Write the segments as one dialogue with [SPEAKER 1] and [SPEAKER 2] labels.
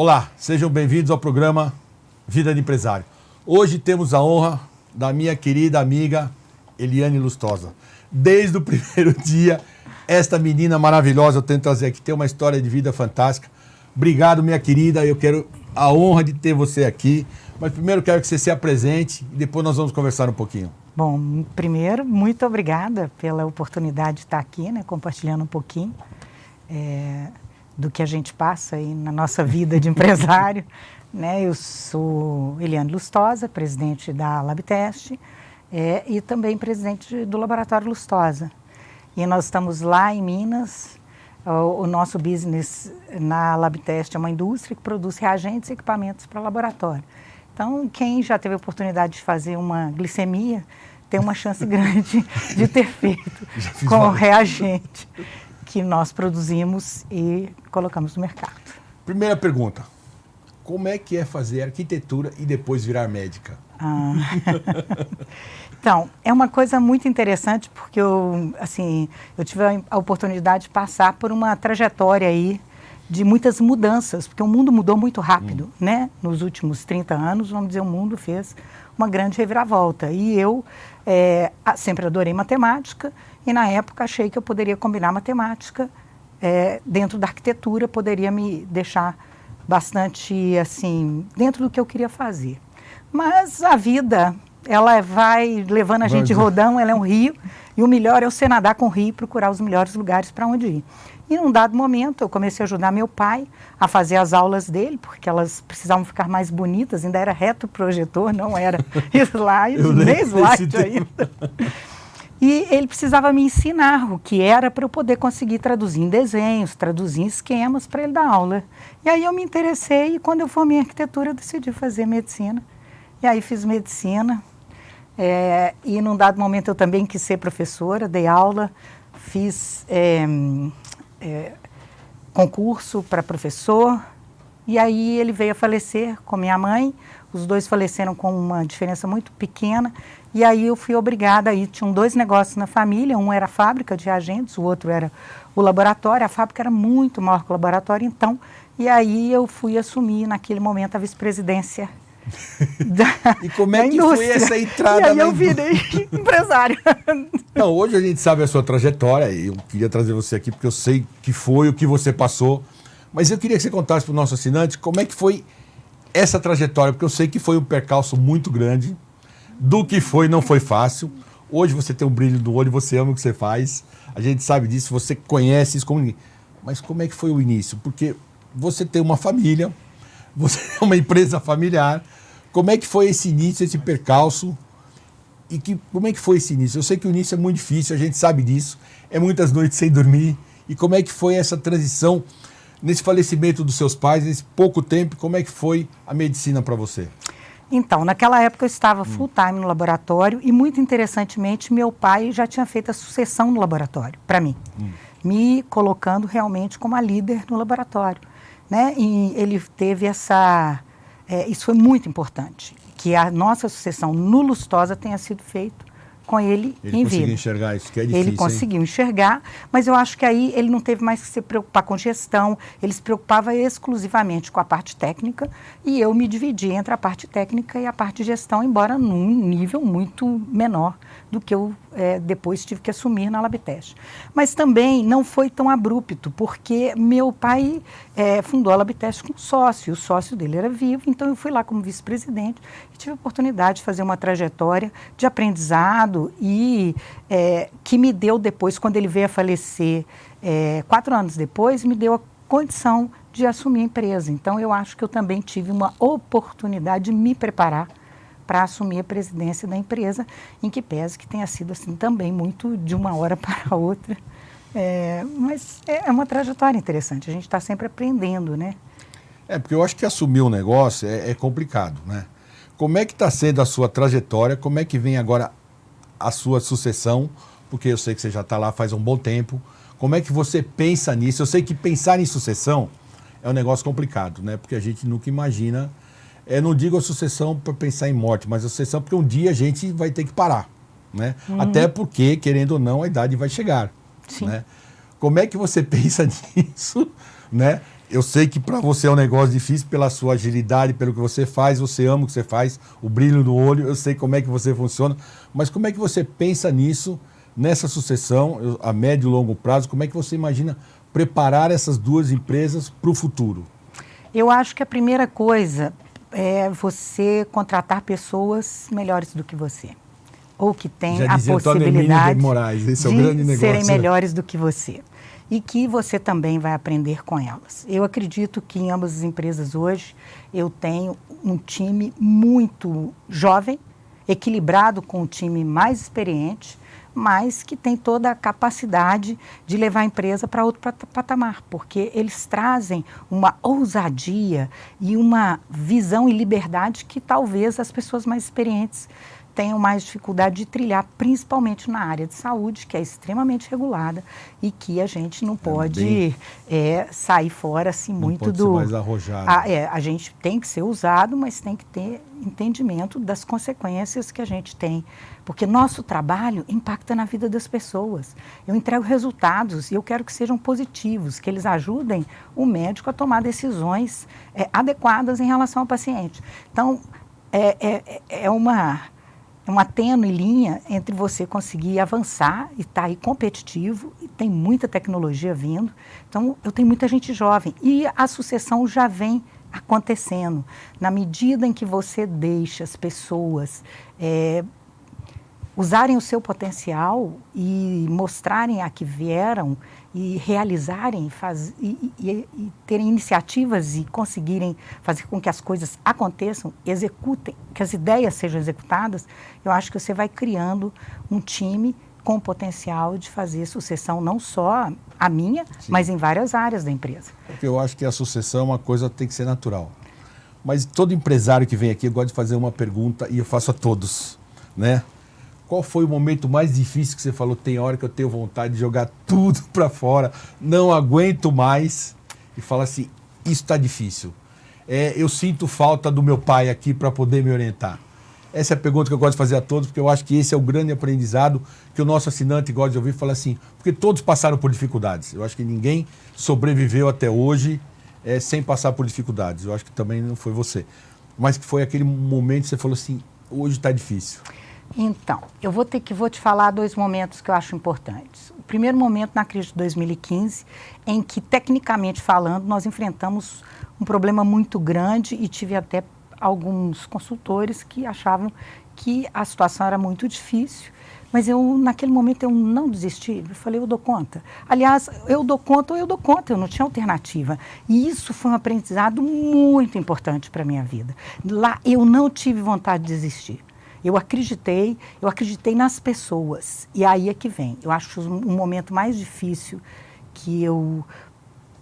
[SPEAKER 1] Olá, sejam bem-vindos ao programa Vida de Empresário. Hoje temos a honra da minha querida amiga Eliane Lustosa. Desde o primeiro dia, esta menina maravilhosa eu tento trazer aqui, tem uma história de vida fantástica. Obrigado, minha querida, eu quero a honra de ter você aqui. Mas primeiro quero que você se apresente e depois nós vamos conversar um pouquinho.
[SPEAKER 2] Bom, primeiro, muito obrigada pela oportunidade de estar aqui, né, compartilhando um pouquinho do que a gente passa aí na nossa vida de empresário. Né? Eu sou Eliane Lustosa, presidente da Labtest e também presidente do Laboratório Lustosa. E nós estamos lá em Minas. O nosso business na Labtest é uma indústria que produz reagentes e equipamentos para laboratório. Então, quem já teve a oportunidade de fazer uma glicemia tem uma chance grande de ter feito com reagente que nós produzimos e colocamos no mercado.
[SPEAKER 1] Primeira pergunta, como é que é fazer arquitetura e depois virar médica?
[SPEAKER 2] Então, é uma coisa muito interessante porque eu tive a oportunidade de passar por uma trajetória aí de muitas mudanças, porque o mundo mudou muito rápido, né? Nos últimos 30 anos, vamos dizer, o mundo fez uma grande reviravolta. E eu sempre adorei matemática e, na época, achei que eu poderia combinar matemática dentro da arquitetura, poderia me deixar bastante, assim, dentro do que eu queria fazer. Mas a vida, ela vai levando a gente de rodão, ela é um rio, e o melhor é você nadar com o rio e procurar os melhores lugares para onde ir. E num dado momento eu comecei a ajudar meu pai a fazer as aulas dele, porque elas precisavam ficar mais bonitas, ainda era reto projetor, não era slide, nem slide ainda. E ele precisava me ensinar o que era para eu poder conseguir traduzir em desenhos, traduzir em esquemas para ele dar aula. E aí eu me interessei e quando eu formei em arquitetura eu decidi fazer medicina. E aí fiz medicina e num dado momento eu também quis ser professora, dei aula, fiz concurso para professor, e aí ele veio a falecer com minha mãe, os dois faleceram com uma diferença muito pequena, e aí eu fui obrigada, aí tinham dois negócios na família, um era a fábrica de reagentes, o outro era o laboratório, a fábrica era muito maior que o laboratório, então, e aí eu fui assumir naquele momento a vice-presidência
[SPEAKER 1] E como é que foi essa entrada?
[SPEAKER 2] E aí eu virei empresário.
[SPEAKER 1] Não, hoje a gente sabe a sua trajetória e eu queria trazer você aqui porque eu sei que foi o que você passou, mas eu queria que você contasse para o nosso assinante como é que foi essa trajetória, porque eu sei que foi um percalço muito grande, do que foi, não foi fácil. Hoje você tem um brilho no olho, você ama o que você faz, a gente sabe disso, você conhece isso como ninguém. Mas como é que foi o início? Porque você tem uma família, você é uma empresa familiar. Como é que foi esse início, esse percalço? Como é que foi esse início? Eu sei que o início é muito difícil, a gente sabe disso. É muitas noites sem dormir. E como é que foi essa transição nesse falecimento dos seus pais, nesse pouco tempo? Como é que foi a medicina para você?
[SPEAKER 2] Então, naquela época eu estava full time no laboratório e, muito interessantemente, meu pai já tinha feito a sucessão no laboratório, para mim. Me colocando realmente como a líder no laboratório. Né? E ele teve isso foi muito importante, que a nossa sucessão no Lustosa tenha sido feita com ele em vida.
[SPEAKER 1] Ele conseguiu enxergar isso, que é difícil,
[SPEAKER 2] ele conseguiu enxergar, mas eu acho que aí ele não teve mais que se preocupar com gestão, ele se preocupava exclusivamente com a parte técnica e eu me dividi entre a parte técnica e a parte de gestão, embora num nível muito menor do que eu depois tive que assumir na Labtest. Mas também não foi tão abrupto, porque meu pai fundou a Labtest com um sócio, o sócio dele era vivo, então eu fui lá como vice-presidente e tive a oportunidade de fazer uma trajetória de aprendizado e que me deu depois, quando ele veio a falecer 4 anos depois, me deu a condição de assumir a empresa. Então eu acho que eu também tive uma oportunidade de me preparar para assumir a presidência da empresa, em que pese que tenha sido assim também muito de uma hora para a outra. Mas é uma trajetória interessante, a gente está sempre aprendendo, né?
[SPEAKER 1] Porque eu acho que assumir um negócio é complicado, né? Como é que está sendo a sua trajetória, como é que vem agora a sua sucessão, porque eu sei que você já está lá faz um bom tempo, como é que você pensa nisso? Eu sei que pensar em sucessão é um negócio complicado, né? Porque a gente nunca imagina. Não digo a sucessão para pensar em morte, mas a sucessão porque um dia a gente vai ter que parar, né? Até porque, querendo ou não, a idade vai chegar.
[SPEAKER 2] Sim.
[SPEAKER 1] Né? Como é que você pensa nisso, né? Eu sei que para você é um negócio difícil pela sua agilidade, pelo que você faz, você ama o que você faz, o brilho no olho, eu sei como é que você funciona, mas como é que você pensa nisso, nessa sucessão, a médio e longo prazo, como é que você imagina preparar essas duas empresas para o futuro?
[SPEAKER 2] Eu acho que a primeira coisa é você contratar pessoas melhores do que você, ou que têm a possibilidade
[SPEAKER 1] de Moraes, esse é o grande negócio,
[SPEAKER 2] serem melhores do que você. E que você também vai aprender com elas. Eu acredito que em ambas as empresas hoje eu tenho um time muito jovem, equilibrado com um time mais experiente, mas que tem toda a capacidade de levar a empresa para outro patamar, porque eles trazem uma ousadia e uma visão e liberdade que talvez as pessoas mais experientes tenham mais dificuldade de trilhar, principalmente na área de saúde, que é extremamente regulada e que a gente não pode sair fora assim muito
[SPEAKER 1] pode ser mais arrojado.
[SPEAKER 2] A gente tem que ser usado, mas tem que ter entendimento das consequências que a gente tem, porque nosso trabalho impacta na vida das pessoas. Eu entrego resultados e eu quero que sejam positivos, que eles ajudem o médico a tomar decisões adequadas em relação ao paciente. Então, é uma tênue linha entre você conseguir avançar e estar aí competitivo, e tem muita tecnologia vindo. Então, eu tenho muita gente jovem e a sucessão já vem acontecendo. Na medida em que você deixa as pessoas usarem o seu potencial e mostrarem a que vieram e realizarem e terem iniciativas e conseguirem fazer com que as coisas aconteçam, executem, que as ideias sejam executadas, eu acho que você vai criando um time com potencial de fazer sucessão, não só a minha, sim, mas em várias áreas da empresa.
[SPEAKER 1] Porque eu acho que a sucessão é uma coisa que tem que ser natural. Mas todo empresário que vem aqui, eu gosto de fazer uma pergunta e eu faço a todos, né? Qual foi o momento mais difícil que você falou, tem hora que eu tenho vontade de jogar tudo para fora, não aguento mais, e fala assim, isso está difícil. Eu sinto falta do meu pai aqui para poder me orientar. Essa é a pergunta que eu gosto de fazer a todos, porque eu acho que esse é o grande aprendizado que o nosso assinante gosta de ouvir, falar assim, porque todos passaram por dificuldades. Eu acho que ninguém sobreviveu até hoje sem passar por dificuldades. Eu acho que também não foi você. Mas que foi aquele momento que você falou assim, hoje está difícil.
[SPEAKER 2] Então, eu vou te falar dois momentos que eu acho importantes. O primeiro momento na crise de 2015, em que, tecnicamente falando, nós enfrentamos um problema muito grande e tive até alguns consultores que achavam que a situação era muito difícil, mas naquele momento eu não desisti, eu falei, eu dou conta. Aliás, eu dou conta ou eu dou conta, eu não tinha alternativa. E isso foi um aprendizado muito importante para a minha vida. Lá eu não tive vontade de desistir. Eu acreditei nas pessoas. E aí é que vem. Eu acho um momento mais difícil que eu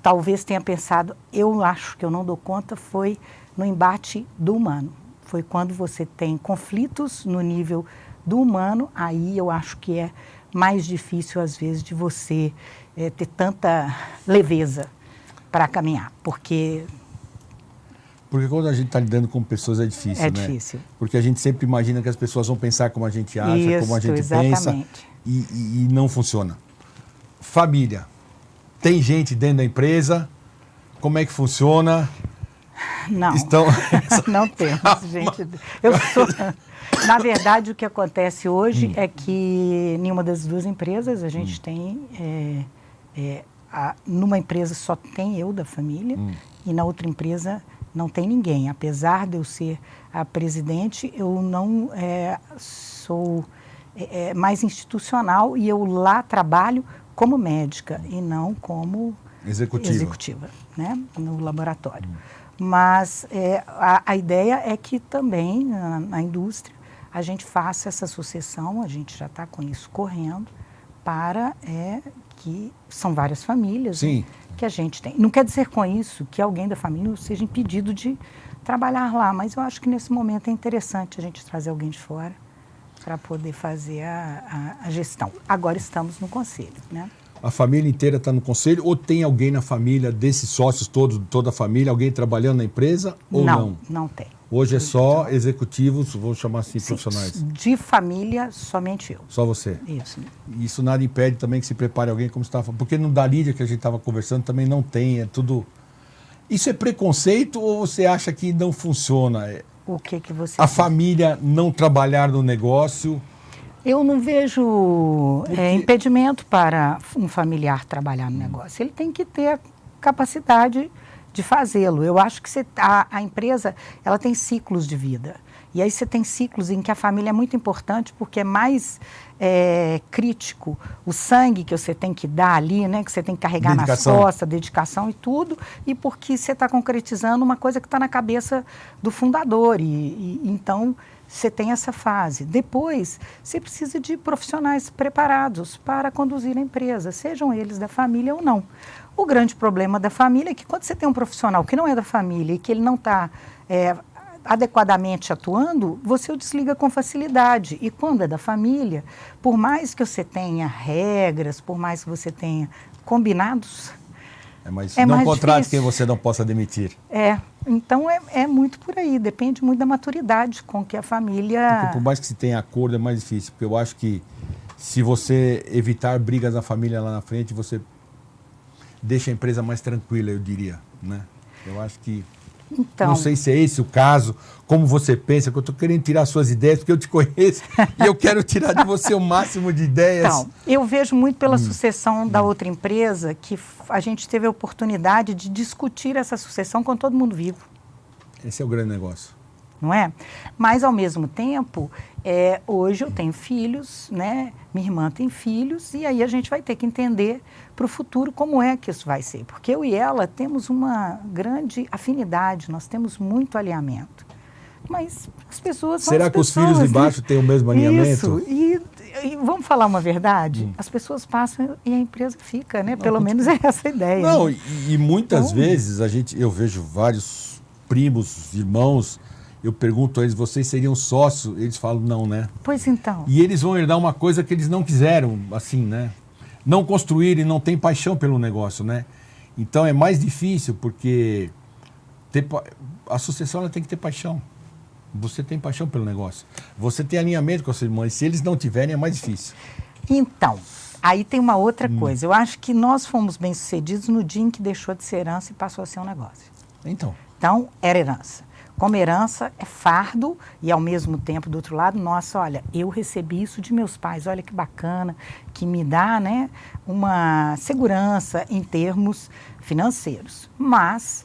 [SPEAKER 2] talvez tenha pensado, eu acho que eu não dou conta, foi no embate do humano. Foi quando você tem conflitos no nível do humano, aí eu acho que é mais difícil, às vezes, de você ter tanta leveza para caminhar. Porque
[SPEAKER 1] quando a gente está lidando com pessoas é difícil, né?
[SPEAKER 2] É difícil.
[SPEAKER 1] Porque a gente sempre imagina que as pessoas vão pensar como a gente acha,
[SPEAKER 2] isso,
[SPEAKER 1] como a gente
[SPEAKER 2] exatamente.
[SPEAKER 1] pensa, e não funciona. Família. Tem gente dentro da empresa? Como é que funciona?
[SPEAKER 2] Não, não temos, gente. Na verdade, o que acontece hoje é que nenhuma das duas empresas a gente tem... numa empresa só tem eu da família e na outra empresa não tem ninguém. Apesar de eu ser a presidente, eu não sou mais institucional e eu lá trabalho como médica e não como executiva, né, no laboratório. Mas a ideia é que também na indústria a gente faça essa sucessão, a gente já está com isso correndo, para que são várias famílias, né, que a gente tem. Não quer dizer com isso que alguém da família seja impedido de trabalhar lá, mas eu acho que nesse momento é interessante a gente trazer alguém de fora para poder fazer a gestão. Agora estamos no conselho, né?
[SPEAKER 1] A família inteira está no conselho ou tem alguém na família, desses sócios todos, toda a família, alguém trabalhando na empresa ou não?
[SPEAKER 2] Não tem.
[SPEAKER 1] Hoje é só executivos, vou chamar assim, profissionais?
[SPEAKER 2] De família, somente eu.
[SPEAKER 1] Só você?
[SPEAKER 2] Isso.
[SPEAKER 1] Isso nada impede também que se prepare alguém como você estava falando. Porque no da Lídia, que a gente estava conversando, também não tem, é tudo... Isso é preconceito ou você acha que não funciona?
[SPEAKER 2] O que você
[SPEAKER 1] A
[SPEAKER 2] diz?
[SPEAKER 1] família não trabalhar no negócio?
[SPEAKER 2] Eu não vejo impedimento para um familiar trabalhar no negócio. Ele tem que ter a capacidade de fazê-lo. Eu acho que a empresa ela tem ciclos de vida. E aí você tem ciclos em que a família é muito importante porque é mais crítico o sangue que você tem que dar ali, né, que você tem que carregar nas costas, dedicação e tudo, e porque você está concretizando uma coisa que está na cabeça do fundador. Então, você tem essa fase. Depois, você precisa de profissionais preparados para conduzir a empresa, sejam eles da família ou não. O grande problema da família é que quando você tem um profissional que não é da família e que ele não está adequadamente atuando, você o desliga com facilidade. E quando é da família, por mais que você tenha regras, por mais que você tenha combinados,
[SPEAKER 1] não contrate quem você não possa demitir.
[SPEAKER 2] Então é muito por aí, depende muito da maturidade com que a família...
[SPEAKER 1] Porque por mais que se tenha acordo é mais difícil, porque eu acho que se você evitar brigas na família lá na frente, você deixa a empresa mais tranquila, eu diria, né? Eu acho que...
[SPEAKER 2] Então,
[SPEAKER 1] não sei se é esse o caso, como você pensa, que eu estou querendo tirar suas ideias, porque eu te conheço e eu quero tirar de você o máximo de ideias.
[SPEAKER 2] Então, eu vejo muito pela sucessão da outra empresa que a gente teve a oportunidade de discutir essa sucessão com todo mundo vivo.
[SPEAKER 1] Esse é o grande negócio.
[SPEAKER 2] Não é? Mas, ao mesmo tempo, hoje eu tenho filhos, né? Minha irmã tem filhos, e aí a gente vai ter que entender para o futuro como é que isso vai ser. Porque eu e ela temos uma grande afinidade, nós temos muito alinhamento. Mas as pessoas são
[SPEAKER 1] Será que os filhos de baixo têm o mesmo alinhamento?
[SPEAKER 2] Isso, e vamos falar uma verdade? As pessoas passam e a empresa fica, né? Pelo menos é essa a ideia.
[SPEAKER 1] Não,
[SPEAKER 2] né?
[SPEAKER 1] e muitas vezes eu vejo vários primos, irmãos, eu pergunto a eles, vocês seriam sócios? Eles falam, não, né?
[SPEAKER 2] Pois então.
[SPEAKER 1] E eles vão herdar uma coisa que eles não quiseram, assim, né? Não construírem, não tem paixão pelo negócio, né? Então é mais difícil, porque a sucessão ela tem que ter paixão. Você tem paixão pelo negócio. Você tem alinhamento com a sua irmã. E se eles não tiverem, é mais difícil.
[SPEAKER 2] Então, aí tem uma outra coisa. Eu acho que nós fomos bem-sucedidos no dia em que deixou de ser herança e passou a ser um negócio.
[SPEAKER 1] Então,
[SPEAKER 2] era herança. Como herança é fardo e, ao mesmo tempo, do outro lado, nossa, olha, eu recebi isso de meus pais, olha que bacana, que me dá, né, uma segurança em termos financeiros. Mas,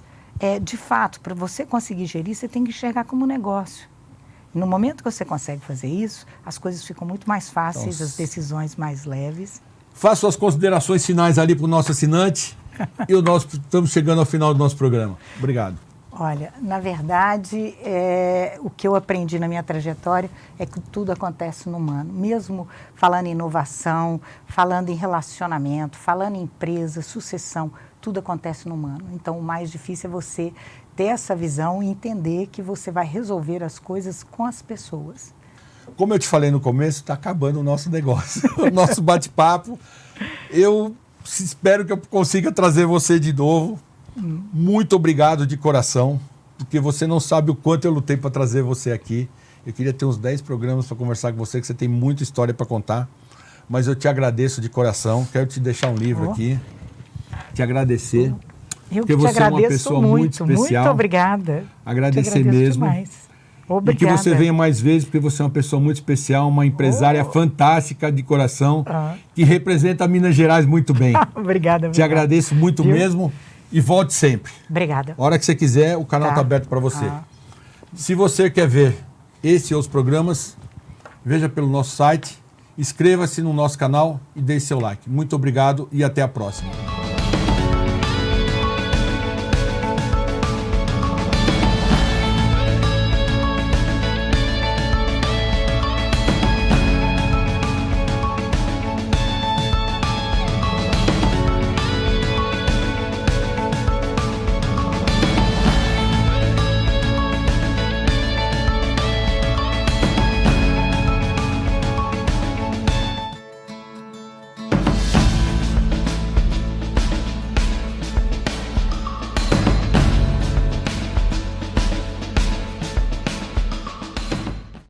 [SPEAKER 2] de fato, para você conseguir gerir, você tem que enxergar como um negócio. E no momento que você consegue fazer isso, as coisas ficam muito mais fáceis, as decisões mais leves.
[SPEAKER 1] Faça suas considerações finais ali para o nosso assinante e estamos chegando ao final do nosso programa. Obrigado.
[SPEAKER 2] Olha, na verdade, o que eu aprendi na minha trajetória é que tudo acontece no humano. Mesmo falando em inovação, falando em relacionamento, falando em empresa, sucessão, tudo acontece no humano. Então, o mais difícil é você ter essa visão e entender que você vai resolver as coisas com as pessoas.
[SPEAKER 1] Como eu te falei no começo, está acabando o nosso negócio, o nosso bate-papo. Eu espero que eu consiga trazer você de novo. Muito obrigado de coração, porque você não sabe o quanto eu lutei para trazer você aqui. Eu queria ter uns 10 programas para conversar com você, que você tem muita história para contar. Mas eu te agradeço de coração. Quero te deixar um livro aqui, te agradecer.
[SPEAKER 2] Eu
[SPEAKER 1] porque
[SPEAKER 2] te
[SPEAKER 1] você
[SPEAKER 2] agradeço
[SPEAKER 1] é uma pessoa muito especial.
[SPEAKER 2] Muito obrigada.
[SPEAKER 1] Agradecer mesmo.
[SPEAKER 2] Demais.
[SPEAKER 1] Obrigada. E que você venha mais vezes, porque você é uma pessoa muito especial, uma empresária fantástica de coração, que representa Minas Gerais muito bem.
[SPEAKER 2] Obrigada.
[SPEAKER 1] Te agradeço muito mesmo. E volte sempre.
[SPEAKER 2] Obrigada.
[SPEAKER 1] A hora que você quiser, o canal está aberto para você. Se você quer ver esse e outros programas, veja pelo nosso site, inscreva-se no nosso canal e deixe seu like. Muito obrigado e até a próxima.